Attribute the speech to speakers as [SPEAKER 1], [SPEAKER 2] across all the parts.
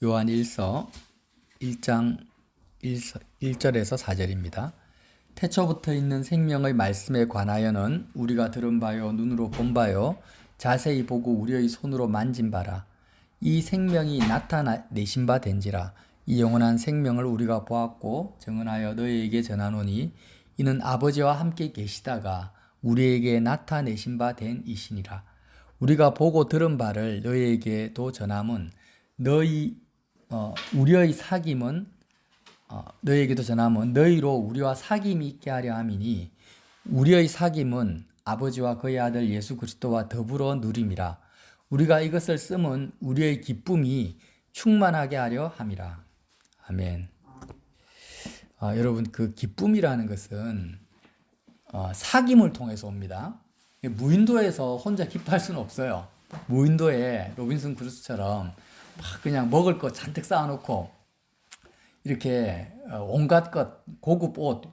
[SPEAKER 1] 요한 1서 1장 1절에서 4절입니다. 태초부터 있는 생명의 말씀에 관하여는 우리가 들은 바요 눈으로 본 바요 자세히 보고 우리의 손으로 만진 바라. 이 생명이 나타내신 바 된지라. 이 영원한 생명을 우리가 보았고 증언하여 너희에게 전하노니 이는 아버지와 함께 계시다가 우리에게 나타내신 바 된 이시니라. 우리가 보고 들은 바를 너희에게도 전함은 우리의 사귐은 너희에게도 전함은 너희로 우리와 사귐이 있게 하려 함이니 우리의 사귐은 아버지와 그의 아들 예수 그리스도와 더불어 누림이라. 우리가 이것을 쓰면 우리의 기쁨이 충만하게 하려 함이라. 아멘. 여러분, 그 기쁨이라는 것은 사귐을 통해서 옵니다. 무인도에서 혼자 기뻐할 수는 없어요. 무인도에 로빈슨 크루소처럼 막 그냥 먹을 거 잔뜩 쌓아놓고 이렇게 온갖 것, 고급 옷,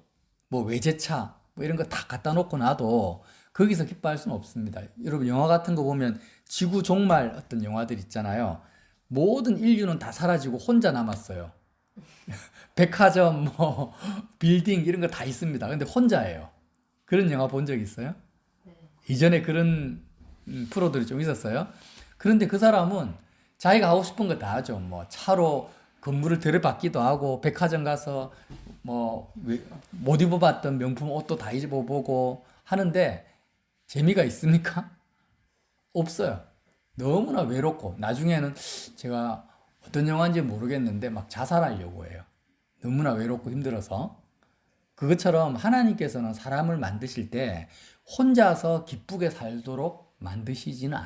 [SPEAKER 1] 뭐 외제차, 뭐 이런 거 다 갖다 놓고 나도 거기서 기뻐할 수는 없습니다. 여러분, 영화 같은 거 보면 지구 종말 어떤 영화들 있잖아요. 모든 인류는 다 사라지고 혼자 남았어요. 백화점, 뭐 빌딩 이런 거 다 있습니다. 근데 혼자예요. 그런 영화 본 적 있어요? 이전에 그런 프로들이 좀 있었어요. 그런데 그 사람은 자기가 하고 싶은 거 다 하죠. 뭐 차로 건물을 들여받기도 하고 백화점 가서 뭐 못 입어봤던 명품 옷도 다 입어보고 하는데 재미가 있습니까? 없어요. 너무나 외롭고 나중에는 제가 어떤 영화인지 모르겠는데 막 자살하려고 해요. 너무나 외롭고 힘들어서. 그것처럼 하나님께서는 사람을 만드실 때 혼자서 기쁘게 살도록 만드시지는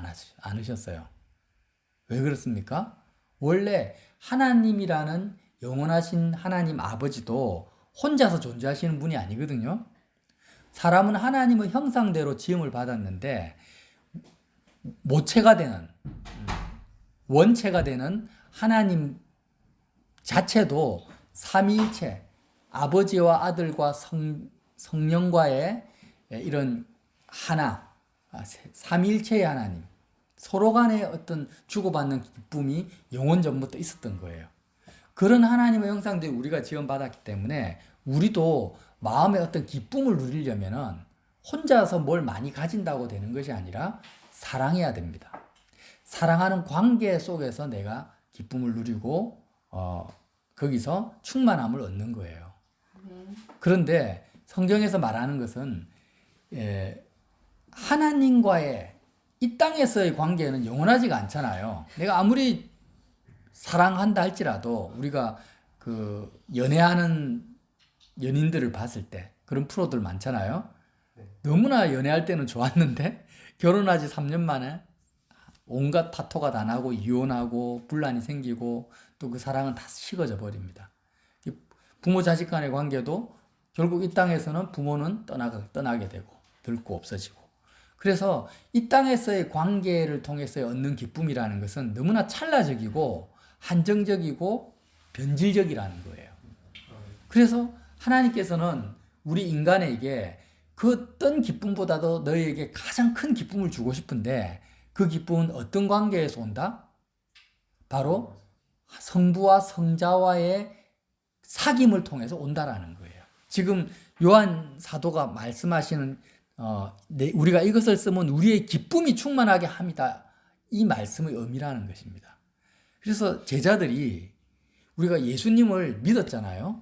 [SPEAKER 1] 않으셨어요. 왜 그렇습니까? 원래 하나님이라는 영원하신 하나님 아버지도 혼자서 존재하시는 분이 아니거든요. 사람은 하나님의 형상대로 지음을 받았는데 모체가 되는, 원체가 되는 하나님 자체도 삼위일체, 아버지와 아들과 성령과의 이런 하나, 삼위일체의 하나님, 서로 간의 어떤 주고받는 기쁨이 영원 전부터 있었던 거예요. 그런 하나님의 형상대로 우리가 지원받았기 때문에 우리도 마음의 어떤 기쁨을 누리려면은 혼자서 뭘 많이 가진다고 되는 것이 아니라 사랑해야 됩니다. 사랑하는 관계 속에서 내가 기쁨을 누리고 거기서 충만함을 얻는 거예요. 그런데 성경에서 말하는 것은 하나님과의 이 땅에서의 관계는 영원하지가 않잖아요. 내가 아무리 사랑한다 할지라도 우리가 그 연애하는 연인들을 봤을 때 그런 프로들 많잖아요. 너무나 연애할 때는 좋았는데 결혼하지 3년 만에 온갖 파토가 다 나고 이혼하고 분란이 생기고 또 그 사랑은 다 식어져 버립니다. 부모 자식 간의 관계도 결국 이 땅에서는 부모는 떠나게 되고 늙고 없어지고. 그래서 이 땅에서의 관계를 통해서 얻는 기쁨이라는 것은 너무나 찰나적이고 한정적이고 변질적이라는 거예요. 그래서 하나님께서는 우리 인간에게 그 어떤 기쁨보다도 너희에게 가장 큰 기쁨을 주고 싶은데 그 기쁨은 어떤 관계에서 온다? 바로 성부와 성자와의 사귐을 통해서 온다라는 거예요. 지금 요한 사도가 말씀하시는 우리가 이것을 쓰면 우리의 기쁨이 충만하게 합니다. 이 말씀의 의미라는 것입니다. 그래서 제자들이 우리가 예수님을 믿었잖아요.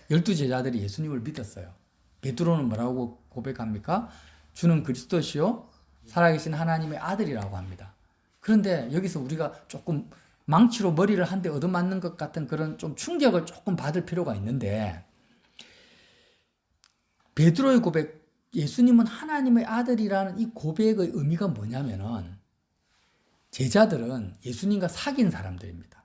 [SPEAKER 1] 12제자들이 예수님을 믿었어요. 베드로는 뭐라고 고백합니까? 주는 그리스도시요 살아계신 하나님의 아들이라고 합니다. 그런데 여기서 우리가 조금 망치로 머리를 한 대 얻어맞는 것 같은 그런 좀 충격을 조금 받을 필요가 있는데 베드로의 고백, 예수님은 하나님의 아들이라는 이 고백의 의미가 뭐냐면은 제자들은 예수님과 사귄 사람들입니다.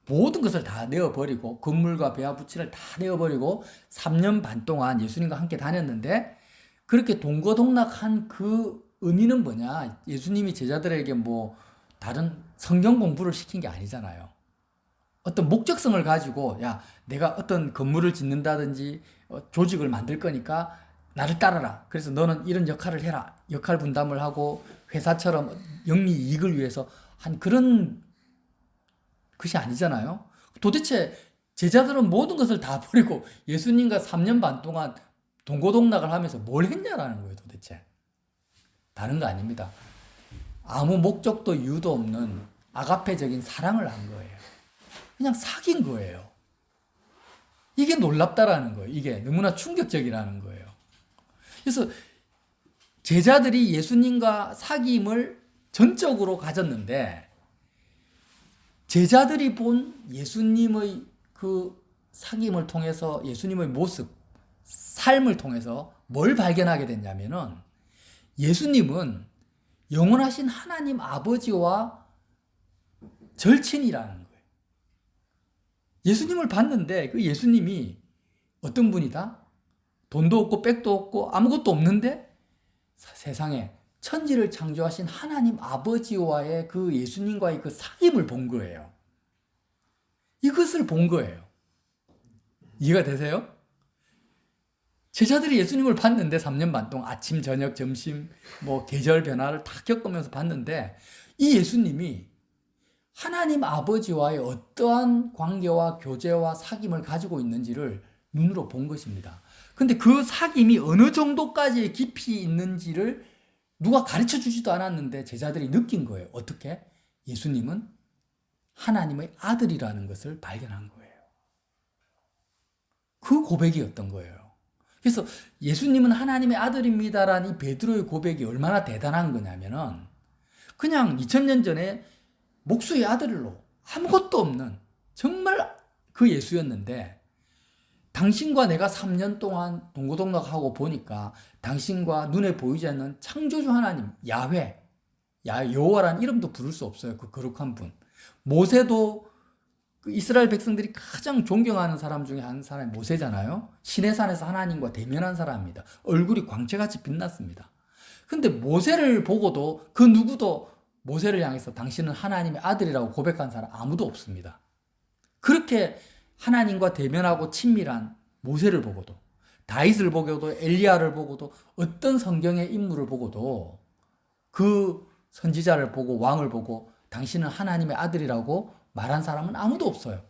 [SPEAKER 1] 모든 것을 다 내어버리고 건물과 배와 부치를 다 내어버리고 3년 반 동안 예수님과 함께 다녔는데 그렇게 동거동락한 그 의미는 뭐냐? 예수님이 제자들에게 뭐 다른 성경 공부를 시킨 게 아니잖아요. 어떤 목적성을 가지고 야 내가 어떤 건물을 짓는다든지 조직을 만들 거니까 나를 따라라. 그래서 너는 이런 역할을 해라. 역할 분담을 하고 회사처럼 영리 이익을 위해서 한 그런 그것이 아니잖아요. 도대체 제자들은 모든 것을 다 버리고 예수님과 3년 반 동안 동고동락을 하면서 뭘 했냐라는 거예요, 도대체. 다른 거 아닙니다. 아무 목적도 이유도 없는 아가페적인 사랑을 한 거예요. 그냥 사귄 거예요. 이게 놀랍다라는 거예요. 이게 너무나 충격적이라는 거예요. 그래서 제자들이 예수님과 사귐을 전적으로 가졌는데 제자들이 본 예수님의 그 사귐을 통해서 예수님의 모습, 삶을 통해서 뭘 발견하게 됐냐면은 예수님은 영원하신 하나님 아버지와 절친이라는 거예요. 예수님을 봤는데 그 예수님이 어떤 분이다? 돈도 없고 백도 없고 아무것도 없는데 세상에 천지를 창조하신 하나님 아버지와의 그 예수님과의 그 사귐을 본 거예요. 이것을 본 거예요. 이해가 되세요? 제자들이 예수님을 봤는데 3년 반 동안 아침, 저녁, 점심, 계절 변화를 다 겪으면서 봤는데 이 예수님이 하나님 아버지와의 어떠한 관계와 교제와 사귐을 가지고 있는지를 눈으로 본 것입니다. 근데 그 사귐이 어느 정도까지의 깊이 있는지를 누가 가르쳐 주지도 않았는데 제자들이 느낀 거예요. 어떻게? 예수님은 하나님의 아들이라는 것을 발견한 거예요. 그 고백이었던 거예요. 그래서 예수님은 하나님의 아들입니다라는 이 베드로의 고백이 얼마나 대단한 거냐면은 그냥 2000년 전에 목수의 아들로 아무것도 없는 정말 그 예수였는데 당신과 내가 3년 동안 동고동락하고 보니까 당신과 눈에 보이지 않는 창조주 하나님 야훼, 여호와라는 이름도 부를 수 없어요. 그 거룩한 분. 모세도 그 이스라엘 백성들이 가장 존경하는 사람 중에 한 사람이 모세잖아요. 시내산에서 하나님과 대면한 사람입니다. 얼굴이 광채같이 빛났습니다. 근데 모세를 보고도 그 누구도 모세를 향해서 당신은 하나님의 아들이라고 고백한 사람 아무도 없습니다. 그렇게 하나님과 대면하고 친밀한 모세를 보고도 다윗을 보고도 엘리야를 보고도 어떤 성경의 인물을 보고도 그 선지자를 보고 왕을 보고 당신은 하나님의 아들이라고 말한 사람은 아무도 없어요.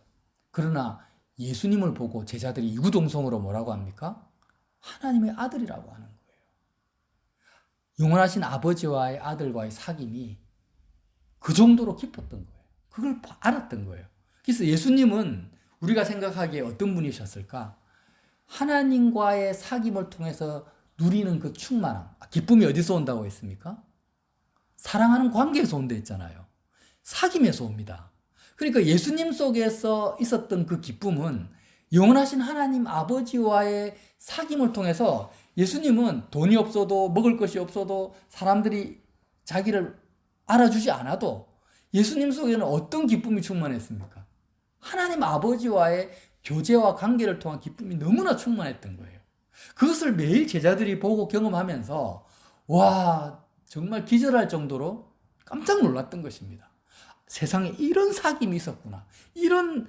[SPEAKER 1] 그러나 예수님을 보고 제자들이 이구동성으로 뭐라고 합니까? 하나님의 아들이라고 하는 거예요. 영원하신 아버지와의 아들과의 사귐이 그 정도로 깊었던 거예요. 그걸 알았던 거예요. 그래서 예수님은 우리가 생각하기에 어떤 분이셨을까? 하나님과의 사귐을 통해서 누리는 그 충만함. 기쁨이 어디서 온다고 했습니까? 사랑하는 관계에서 온다 했잖아요. 사귐에서 옵니다. 그러니까 예수님 속에서 있었던 그 기쁨은 영원하신 하나님 아버지와의 사귐을 통해서 예수님은 돈이 없어도 먹을 것이 없어도 사람들이 자기를 알아주지 않아도 예수님 속에는 어떤 기쁨이 충만했습니까? 하나님 아버지와의 교제와 관계를 통한 기쁨이 너무나 충만했던 거예요. 그것을 매일 제자들이 보고 경험하면서 와 정말 기절할 정도로 깜짝 놀랐던 것입니다. 세상에 이런 사귐이 있었구나. 이런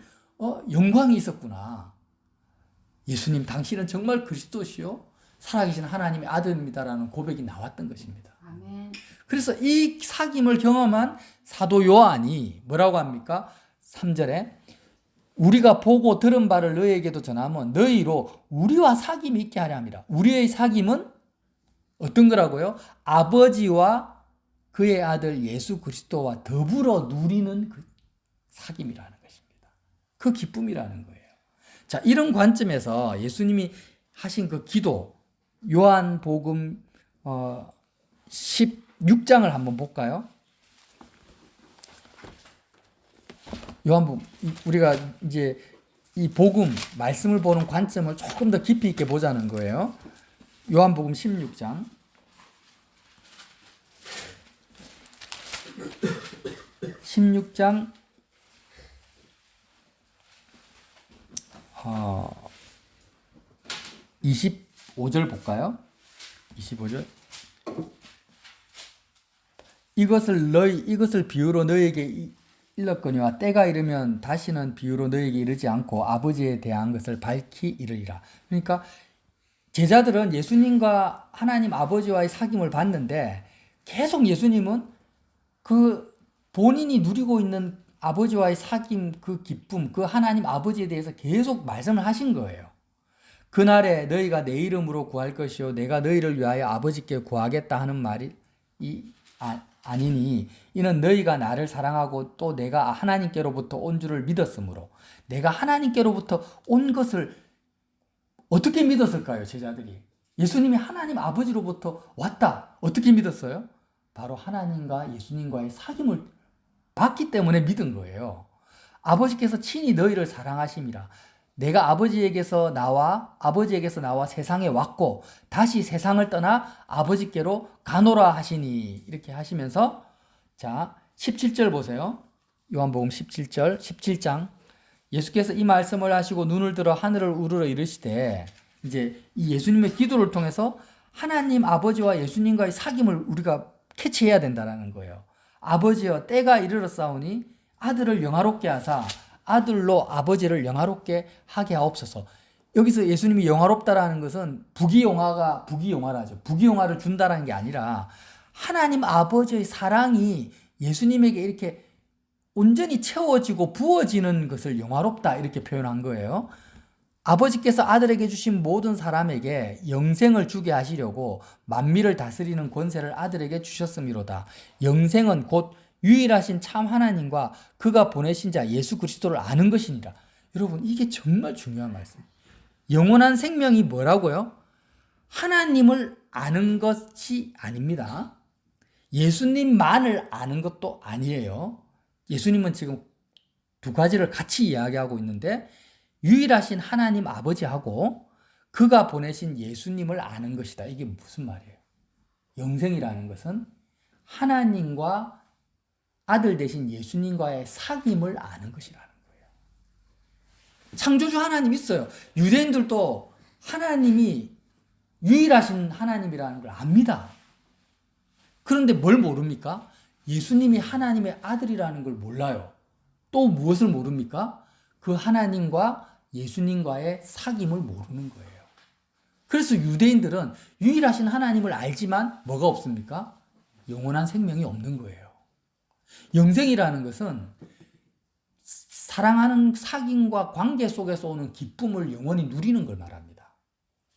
[SPEAKER 1] 영광이 있었구나. 예수님 당신은 정말 그리스도시요 살아계신 하나님의 아들입니다라는 고백이 나왔던 것입니다.
[SPEAKER 2] 아멘.
[SPEAKER 1] 그래서 이 사귐을 경험한 사도 요한이 뭐라고 합니까? 3절에 우리가 보고 들은 바를 너희에게도 전하면 너희로 우리와 사귐이 있게 하려 함이라. 우리의 사귐은 어떤 거라고요? 아버지와 그의 아들 예수 그리스도와 더불어 누리는 그 사귐이라는 것입니다. 그 기쁨이라는 거예요. 자, 이런 관점에서 예수님이 하신 그 기도 요한복음 16장을 한번 볼까요? 요한복음 우리가 이제 이 복음 말씀을 보는 관점을 조금 더 깊이 있게 보자는 거예요. 요한복음 16장 16장 25절 볼까요? 25절 이것을 비유로 너희에게 일렀거니와 때가 이르면 다시는 비유로 너희에게 이르지 않고 아버지에 대한 것을 밝히 이르리라. 그러니까 제자들은 예수님과 하나님 아버지와의 사귐을 봤는데 계속 예수님은 그 본인이 누리고 있는 아버지와의 사귐, 그 기쁨, 그 하나님 아버지에 대해서 계속 말씀을 하신 거예요. 그날에 너희가 내 이름으로 구할 것이요 내가 너희를 위하여 아버지께 구하겠다 하는 말이 아니니 이는 너희가 나를 사랑하고 또 내가 하나님께로부터 온 줄을 믿었으므로. 내가 하나님께로부터 온 것을 어떻게 믿었을까요, 제자들이? 예수님이 하나님 아버지로부터 왔다. 어떻게 믿었어요? 바로 하나님과 예수님과의 사귐을 봤기 때문에 믿은 거예요. 아버지께서 친히 너희를 사랑하심이라. 내가 아버지에게서 나와 세상에 왔고 다시 세상을 떠나 아버지께로 가노라 하시니. 이렇게 하시면서 자 17절 보세요. 요한복음 17장 예수께서 이 말씀을 하시고 눈을 들어 하늘을 우러러 이르시되, 이제 이 예수님의 기도를 통해서 하나님 아버지와 예수님과의 사귐을 우리가 캐치해야 된다는 거예요. 아버지여 때가 이르렀사오니 아들을 영화롭게 하사 아들로 아버지를 영화롭게 하게 하옵소서. 여기서 예수님이 영화롭다라는 것은 부귀영화라죠. 부귀영화를 준다라는 게 아니라 하나님 아버지의 사랑이 예수님에게 이렇게 온전히 채워지고 부어지는 것을 영화롭다 이렇게 표현한 거예요. 아버지께서 아들에게 주신 모든 사람에게 영생을 주게 하시려고 만민을 다스리는 권세를 아들에게 주셨음이로다. 영생은 곧 유일하신 참 하나님과 그가 보내신 자 예수 그리스도를 아는 것이니라. 여러분, 이게 정말 중요한 말씀이에요. 영원한 생명이 뭐라고요? 하나님을 아는 것이 아닙니다. 예수님만을 아는 것도 아니에요. 예수님은 지금 두 가지를 같이 이야기하고 있는데, 유일하신 하나님 아버지하고 그가 보내신 예수님을 아는 것이다. 이게 무슨 말이에요? 영생이라는 것은 하나님과 아들 대신 예수님과의 사귐을 아는 것이라는 거예요. 창조주 하나님 있어요. 유대인들도 하나님이 유일하신 하나님이라는 걸 압니다. 그런데 뭘 모릅니까? 예수님이 하나님의 아들이라는 걸 몰라요. 또 무엇을 모릅니까? 그 하나님과 예수님과의 사귐을 모르는 거예요. 그래서 유대인들은 유일하신 하나님을 알지만 뭐가 없습니까? 영원한 생명이 없는 거예요. 영생이라는 것은 사랑하는 사귐과 관계 속에서 오는 기쁨을 영원히 누리는 걸 말합니다.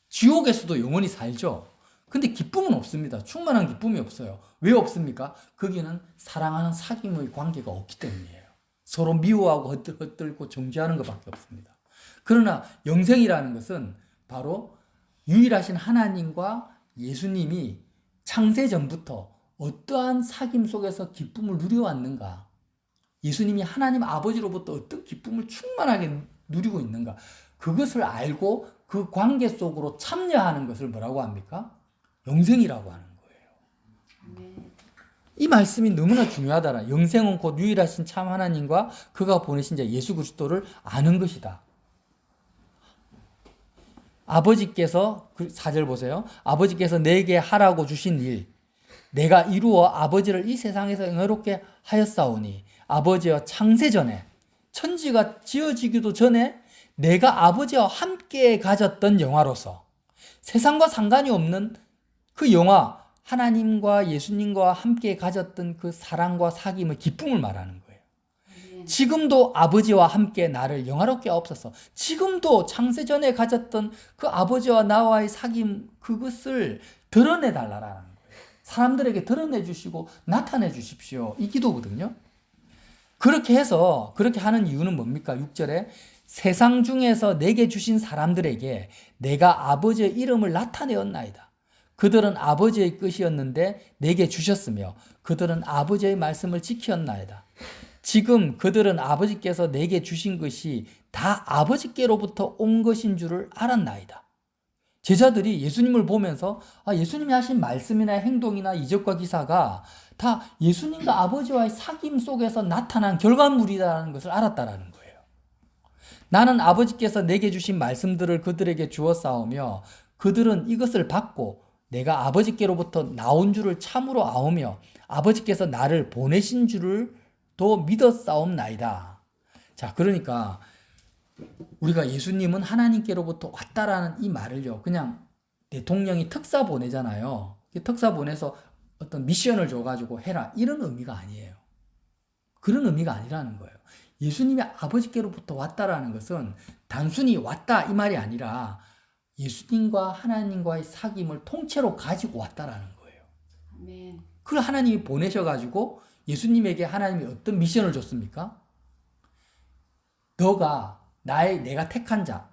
[SPEAKER 1] 지옥에서도 영원히 살죠. 근데 기쁨은 없습니다. 충만한 기쁨이 없어요. 왜 없습니까? 거기는 사랑하는 사귐의 관계가 없기 때문이에요. 서로 미워하고 헛들고 정죄하는 것밖에 없습니다. 그러나 영생이라는 것은 바로 유일하신 하나님과 예수님이 창세 전부터 어떠한 사귐 속에서 기쁨을 누려왔는가, 예수님이 하나님 아버지로부터 어떤 기쁨을 충만하게 누리고 있는가, 그것을 알고 그 관계 속으로 참여하는 것을 뭐라고 합니까? 영생이라고 하는 거예요. 이 말씀이 너무나 중요하더라. 영생은 곧 유일하신 참 하나님과 그가 보내신 자 예수 그리스도를 아는 것이다. 아버지께서, 4절 보세요. 아버지께서 내게 하라고 주신 일, 내가 이루어 아버지를 이 세상에서 영화롭게 하였사오니, 아버지와 창세전에, 천지가 지어지기도 전에 내가 아버지와 함께 가졌던 영화로서 세상과 상관이 없는 그 영화, 하나님과 예수님과 함께 가졌던 그 사랑과 사귐의 기쁨을 말하는 거예요. 지금도 아버지와 함께 나를 영화롭게 하옵소서. 지금도 창세전에 가졌던 그 아버지와 나와의 사귐, 그것을 드러내달라는 거예요. 사람들에게 드러내 주시고 나타내 주십시오. 이 기도거든요. 그렇게 해서, 그렇게 하는 이유는 뭡니까? 6절에 세상 중에서 내게 주신 사람들에게 내가 아버지의 이름을 나타내었나이다. 그들은 아버지의 뜻이었는데 내게 주셨으며 그들은 아버지의 말씀을 지켰나이다. 지금 그들은 아버지께서 내게 주신 것이 다 아버지께로부터 온 것인 줄을 알았나이다. 제자들이 예수님을 보면서 예수님이 하신 말씀이나 행동이나 이적과 기사가 다 예수님과 아버지와의 사귐 속에서 나타난 결과물이라는 것을 알았다라는 거예요. 나는 아버지께서 내게 주신 말씀들을 그들에게 주었사오며 그들은 이것을 받고 내가 아버지께로부터 나온 줄을 참으로 아오며 아버지께서 나를 보내신 줄을 더 믿었사옵나이다. 자, 그러니까 우리가 예수님은 하나님께로부터 왔다라는 이 말을요, 그냥 대통령이 특사 보내잖아요. 특사 보내서 어떤 미션을 줘가지고 해라, 이런 의미가 아니에요. 그런 의미가 아니라는 거예요. 예수님이 아버지께로부터 왔다라는 것은 단순히 왔다 이 말이 아니라 예수님과 하나님과의 사귐을 통째로 가지고 왔다라는 거예요.
[SPEAKER 2] 아멘.
[SPEAKER 1] 그걸 하나님이 보내셔가지고 예수님에게 하나님이 어떤 미션을 줬습니까? 너가 내가 택한 자,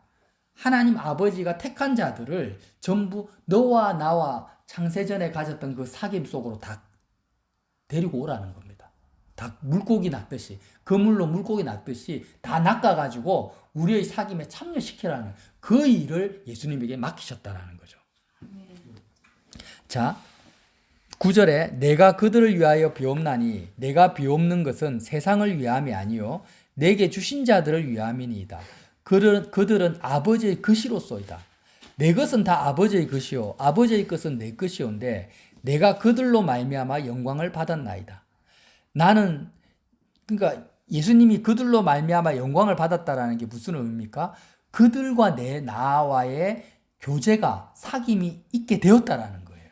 [SPEAKER 1] 하나님 아버지가 택한 자들을 전부 너와 나와 창세전에 가졌던 그 사귐 속으로 다 데리고 오라는 겁니다. 다 물고기 낚듯이, 그물로 물고기 낚듯이 다 낚아가지고 우리의 사귐에 참여시키라는 그 일을 예수님에게 맡기셨다라는 거죠. 자, 9절에 내가 그들을 위하여 비옵나니 내가 비옵는 것은 세상을 위함이 아니요 내게 주신 자들을 위함이니이다. 그들은 아버지의 것이로소이다. 내 것은 다 아버지의 것이요 아버지의 것은 내 것이온데 내가 그들로 말미암아 영광을 받았나이다. 나는 그러니까 예수님이 그들로 말미암아 영광을 받았다라는 게 무슨 의미입니까? 그들과 나와의 교제가 사귐이 있게 되었다라는 거예요.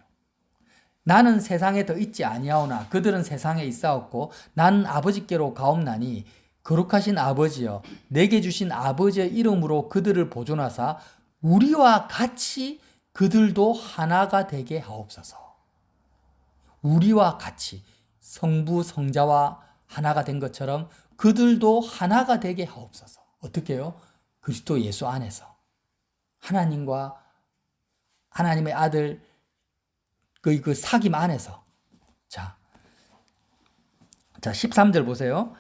[SPEAKER 1] 나는 세상에 더 있지 아니하오나 그들은 세상에 있사옵고 나는 아버지께로 가옵나니 거룩하신 아버지여 내게 주신 아버지의 이름으로 그들을 보존하사 우리와 같이 그들도 하나가 되게 하옵소서. 우리와 같이 성부 성자와 하나가 된 것처럼 그들도 하나가 되게 하옵소서. 어떻게 해요? 그리스도 예수 안에서 하나님과 하나님의 아들 그 사귐 안에서. 자 13절 보세요.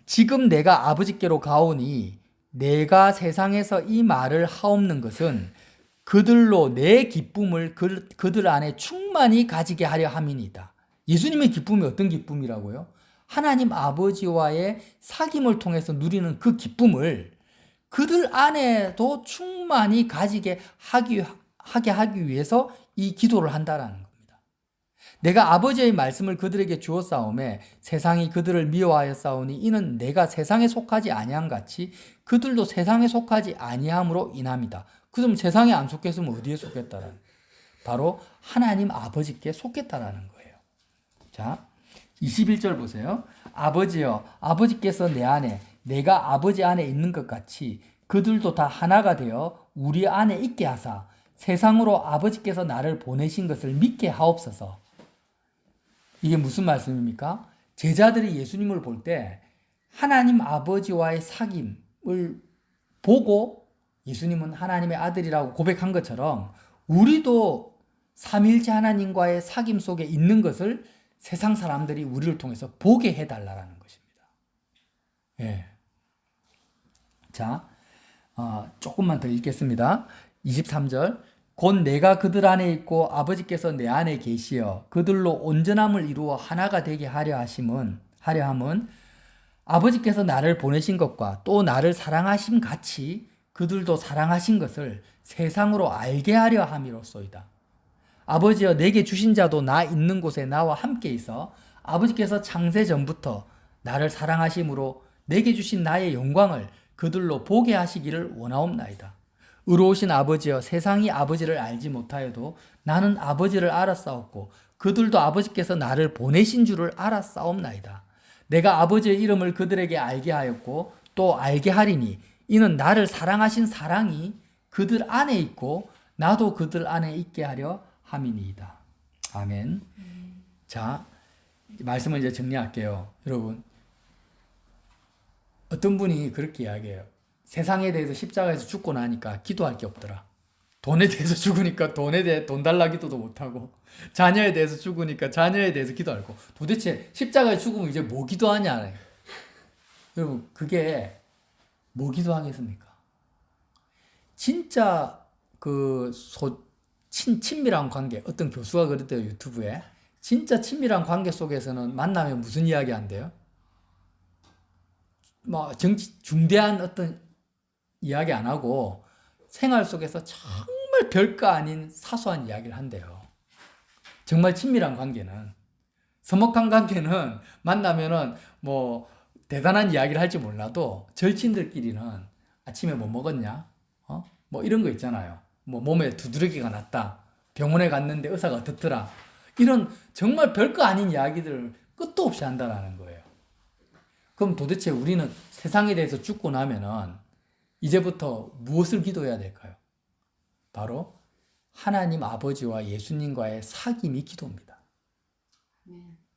[SPEAKER 1] 지금 내가 아버지께로 가오니 내가 세상에서 이 말을 하옵는 것은 그들로 내 기쁨을 그들 안에 충만히 가지게 하려 함이니이다. 예수님의 기쁨이 어떤 기쁨이라고요? 하나님 아버지와의 사귐을 통해서 누리는 그 기쁨을 그들 안에도 충만히 가지게 하게 하기 위해서 이 기도를 한다라는 겁니다. 내가 아버지의 말씀을 그들에게 주었사오매 세상이 그들을 미워하였사오니 이는 내가 세상에 속하지 아니함 같이 그들도 세상에 속하지 아니함으로 인함이다. 그럼 세상에 안 속했으면 어디에 속했다라는? 바로 하나님 아버지께 속했다라는 거예요. 자, 21절 보세요. 아버지여, 아버지께서 내 안에, 내가 아버지 안에 있는 것 같이 그들도 다 하나가 되어 우리 안에 있게 하사 세상으로 아버지께서 나를 보내신 것을 믿게 하옵소서. 이게 무슨 말씀입니까? 제자들이 예수님을 볼 때 하나님 아버지와의 사귐을 보고 예수님은 하나님의 아들이라고 고백한 것처럼 우리도 삼위일체 하나님과의 사귐 속에 있는 것을 세상 사람들이 우리를 통해서 보게 해달라는 것입니다. 예. 자, 조금만 더 읽겠습니다. 23절. 곧 내가 그들 안에 있고 아버지께서 내 안에 계시어 그들로 온전함을 이루어 하나가 되게 하려 함은 아버지께서 나를 보내신 것과 또 나를 사랑하심 같이 그들도 사랑하신 것을 세상으로 알게 하려 함이로소이다. 아버지여 내게 주신 자도 나 있는 곳에 나와 함께 있어 아버지께서 창세 전부터 나를 사랑하심으로 내게 주신 나의 영광을 그들로 보게 하시기를 원하옵나이다. 의로우신 아버지여 세상이 아버지를 알지 못하여도 나는 아버지를 알았사옵고 그들도 아버지께서 나를 보내신 줄을 알았사옵나이다. 내가 아버지의 이름을 그들에게 알게 하였고 또 알게 하리니 이는 나를 사랑하신 사랑이 그들 안에 있고 나도 그들 안에 있게 하려 함이니이다. 아멘. 자, 말씀을 이제 정리할게요. 여러분, 어떤 분이 그렇게 이야기해요. 세상에 대해서 십자가에서 죽고 나니까 기도할 게 없더라. 돈에 대해서 죽으니까 돈에 대해 돈 달라 기도도 못하고 자녀에 대해서 죽으니까 자녀에 대해서 기도하고 도대체 십자가에 죽으면 이제 뭐 기도하냐. 여러분 그게 뭐 기도하겠습니까? 진짜 친밀한 관계, 어떤 교수가 그랬대요 유튜브에. 진짜 친밀한 관계 속에서는 만나면 무슨 이야기 한대요? 뭐 중대한 어떤 이야기 안 하고 생활 속에서 정말 별거 아닌 사소한 이야기를 한대요. 정말 친밀한 관계는. 서먹한 관계는 만나면은 뭐 대단한 이야기를 할지 몰라도 절친들끼리는 아침에 뭐 먹었냐? 뭐 이런 거 있잖아요. 뭐 몸에 두드러기가 났다. 병원에 갔는데 의사가 어떻더라. 이런 정말 별거 아닌 이야기들을 끝도 없이 한다라는 거예요. 그럼 도대체 우리는 세상에 대해서 죽고 나면은 이제부터 무엇을 기도해야 될까요? 바로 하나님 아버지와 예수님과의 사귐이 기도입니다.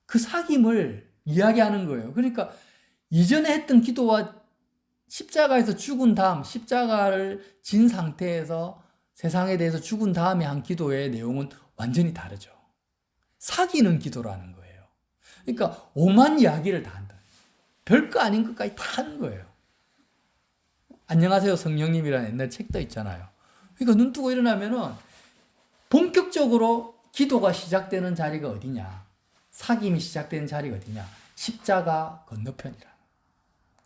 [SPEAKER 1] 그 사귐을 이야기하는 거예요. 그러니까 이전에 했던 기도와 십자가에서 죽은 다음, 십자가를 진 상태에서 세상에 대해서 죽은 다음에 한 기도의 내용은 완전히 다르죠. 사귀는 기도라는 거예요. 그러니까 오만 이야기를 다 한다. 별거 아닌 것까지 다 하는 거예요. 안녕하세요 성령님이라는 옛날 책도 있잖아요. 그러니까 눈 뜨고 일어나면은 본격적으로 기도가 시작되는 자리가 어디냐? 사귐이 시작되는 자리가 어디냐? 십자가 건너편이라.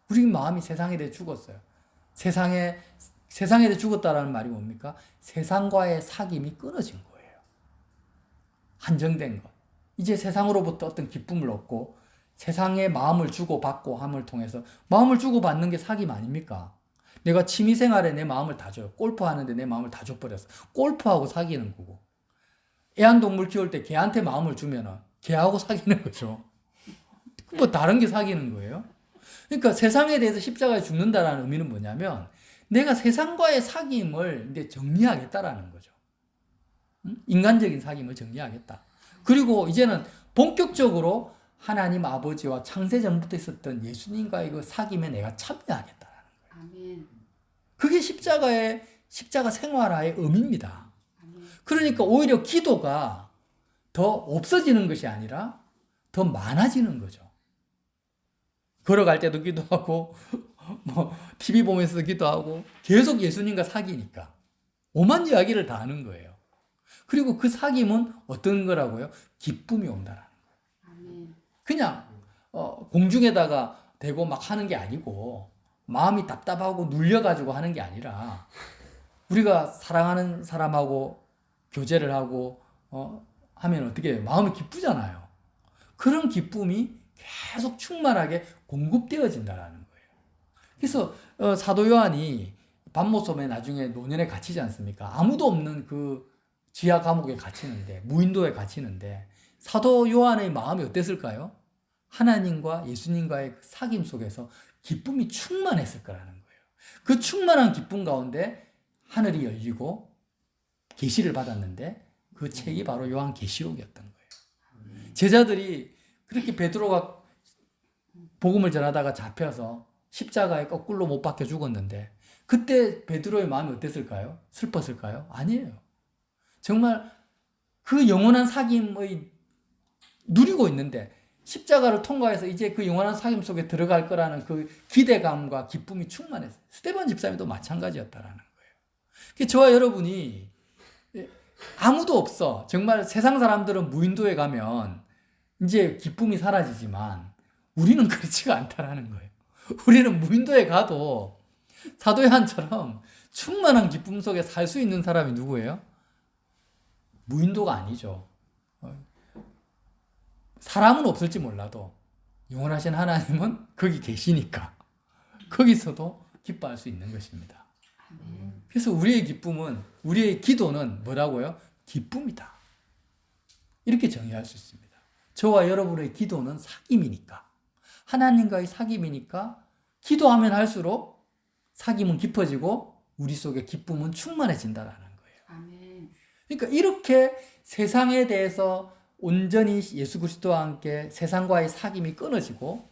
[SPEAKER 1] 우리 마음이 세상에 대해 죽었어요. 세상에 대해 죽었다라는 말이 뭡니까? 세상과의 사귐이 끊어진 거예요. 한정된 것. 이제 세상으로부터 어떤 기쁨을 얻고 세상에 마음을 주고받고 함을 통해서 마음을 주고받는 게 사귐 아닙니까? 내가 취미생활에 내 마음을 다 줘요. 골프하는데 내 마음을 다 줘버렸어. 골프하고 사귀는 거고. 애완동물 키울 때 개한테 마음을 주면은 개하고 사귀는 거죠. 뭐 다른 게 사귀는 거예요? 그러니까 세상에 대해서 십자가에 죽는다라는 의미는 뭐냐면 내가 세상과의 사귐을 이제 정리하겠다라는 거죠. 인간적인 사귐을 정리하겠다. 그리고 이제는 본격적으로 하나님 아버지와 창세전부터 있었던 예수님과의 그 사귐에 내가 참여하겠다라는 거예요.
[SPEAKER 2] 아멘.
[SPEAKER 1] 그게 십자가 생활화의 의미입니다. 그러니까 오히려 기도가 더 없어지는 것이 아니라 더 많아지는 거죠. 걸어갈 때도 기도하고 뭐 TV 보면서도 기도하고 계속 예수님과 사귀니까 오만 이야기를 다 하는 거예요. 그리고 그 사귐은 어떤 거라고요? 기쁨이 온다라는 거예요. 그냥 공중에다가 대고 막 하는 게 아니고 마음이 답답하고 눌려가지고 하는 게 아니라 우리가 사랑하는 사람하고 교제를 하고 하면 어떻게 해요? 마음이 기쁘잖아요. 그런 기쁨이 계속 충만하게 공급되어진다라는 거예요. 그래서 사도 요한이 반모섬에 나중에 노년에 갇히지 않습니까? 아무도 없는 그 지하 감옥에 갇히는데, 무인도에 갇히는데 사도 요한의 마음이 어땠을까요? 하나님과 예수님과의 사귐 속에서 기쁨이 충만했을 거라는 거예요. 그 충만한 기쁨 가운데 하늘이 열리고 계시를 받았는데 그 책이 바로 요한계시록이었던 거예요. 제자들이 그렇게 베드로가 복음을 전하다가 잡혀서 십자가에 거꾸로 못 박혀 죽었는데 그때 베드로의 마음이 어땠을까요? 슬펐을까요? 아니에요. 정말 그 영원한 사귐의 누리고 있는데 십자가를 통과해서 이제 그 영원한 사귐 속에 들어갈 거라는 그 기대감과 기쁨이 충만했어요. 스데반 집사님도 마찬가지였다라는 거예요. 저와 여러분이 아무도 없어. 정말 세상 사람들은 무인도에 가면 이제 기쁨이 사라지지만 우리는 그렇지가 않다라는 거예요. 우리는 무인도에 가도 사도 요한처럼 충만한 기쁨 속에 살 수 있는 사람이 누구예요? 무인도가 아니죠. 사람은 없을지 몰라도 영원하신 하나님은 거기 계시니까 거기서도 기뻐할 수 있는 것입니다. 그래서 우리의 기쁨은, 우리의 기도는 뭐라고요? 기쁨이다. 이렇게 정의할 수 있습니다. 저와 여러분의 기도는 사귐이니까, 하나님과의 사귐이니까 기도하면 할수록 사귐은 깊어지고 우리 속에 기쁨은 충만해진다라는 거예요. 그러니까 이렇게 세상에 대해서 온전히 예수 그리스도와 함께 세상과의 사귐이 끊어지고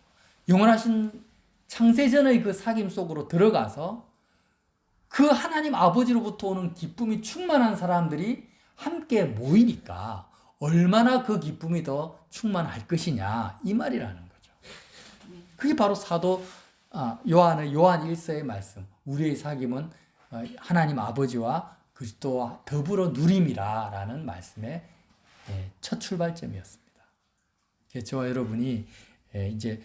[SPEAKER 1] 영원하신 창세전의 그 사귐 속으로 들어가서 그 하나님 아버지로부터 오는 기쁨이 충만한 사람들이 함께 모이니까 얼마나 그 기쁨이 더 충만할 것이냐 이 말이라는 거죠. 그게 바로 사도 요한의 요한 1서의 말씀. 우리의 사귐은 하나님 아버지와 그리스도와 더불어 누림이라라는 말씀의 첫 출발점이었습니다. 저와 여러분이 이제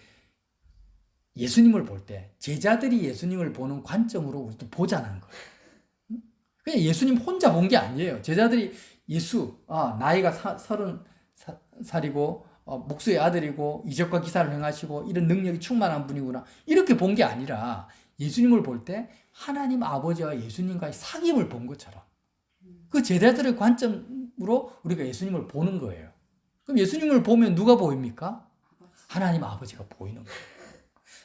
[SPEAKER 1] 예수님을 볼 때 제자들이 예수님을 보는 관점으로 우리도 보자는 거예요. 그냥 예수님 혼자 본 게 아니에요. 제자들이 예수, 나이가 30살이고 목수의 아들이고 이적과 기사를 행하시고 이런 능력이 충만한 분이구나 이렇게 본 게 아니라 예수님을 볼 때 하나님 아버지와 예수님과의 사귐을 본 것처럼 그 제자들의 관점으로 우리가 예수님을 보는 거예요. 그럼 예수님을 보면 누가 보입니까? 하나님 아버지가 보이는 거예요.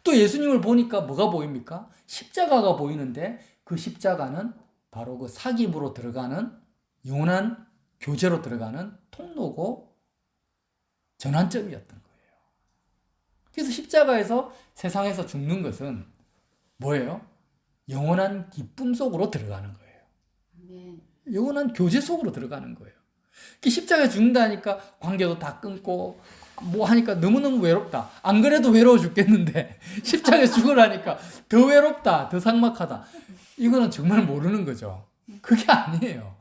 [SPEAKER 1] 또 예수님을 보니까 뭐가 보입니까? 십자가가 보이는데 그 십자가는 바로 그 사귐으로 들어가는 영원한 교제로 들어가는 통로고 전환점이었던 거예요. 그래서 십자가에서 세상에서 죽는 것은 뭐예요? 영원한 기쁨 속으로 들어가는 거예요.
[SPEAKER 2] 아멘.
[SPEAKER 1] 영원한 교제 속으로 들어가는 거예요. 십자가에 죽는다니까 관계도 다 끊고 뭐 하니까 너무너무 외롭다. 안 그래도 외로워 죽겠는데 십자가에 죽으라니까 더 외롭다. 더 삭막하다. 이거는 정말 모르는 거죠. 그게 아니에요.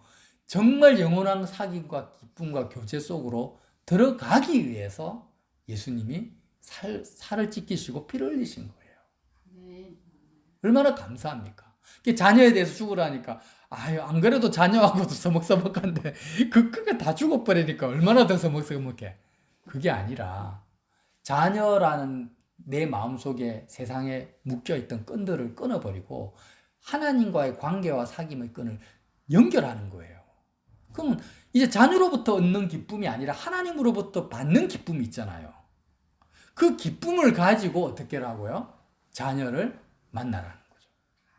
[SPEAKER 1] 정말 영원한 사귐과 기쁨과 교제 속으로 들어가기 위해서 예수님이 살을 찢기시고 피를 흘리신 거예요.
[SPEAKER 2] 아멘.
[SPEAKER 1] 얼마나 감사합니까? 자녀에 대해서 죽으라니까 아유 안 그래도 자녀하고도 서먹서먹한데 그 크게 다 죽어버리니까 얼마나 더 서먹서먹해. 그게 아니라 자녀라는 내 마음속에 세상에 묶여있던 끈들을 끊어버리고 하나님과의 관계와 사귐의 끈을 연결하는 거예요. 그럼 이제 자녀로부터 얻는 기쁨이 아니라 하나님으로부터 받는 기쁨이 있잖아요. 그 기쁨을 가지고 어떻게 하고요? 자녀를 만나라는 거죠.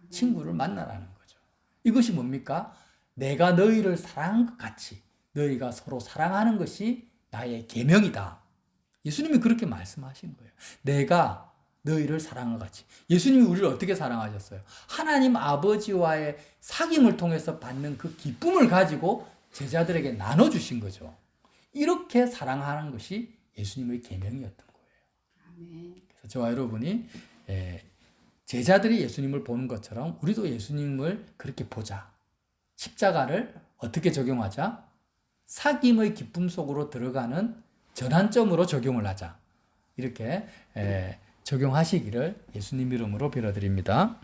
[SPEAKER 1] 친구를 만나라는 거죠. 이것이 뭡니까? 내가 너희를 사랑한 것 같이 너희가 서로 사랑하는 것이 나의 계명이다. 예수님이 그렇게 말씀하신 거예요. 내가 너희를 사랑한 것 같이. 예수님이 우리를 어떻게 사랑하셨어요? 하나님 아버지와의 사귐을 통해서 받는 그 기쁨을 가지고 제자들에게 나눠주신 거죠. 이렇게 사랑하는 것이 예수님의 계명이었던 거예요.
[SPEAKER 2] 아멘.
[SPEAKER 1] 그래서 저와 여러분이 제자들이 예수님을 보는 것처럼 우리도 예수님을 그렇게 보자. 십자가를 어떻게 적용하자? 사귐의 기쁨 속으로 들어가는 전환점으로 적용을 하자. 이렇게 적용하시기를 예수님 이름으로 빌어드립니다.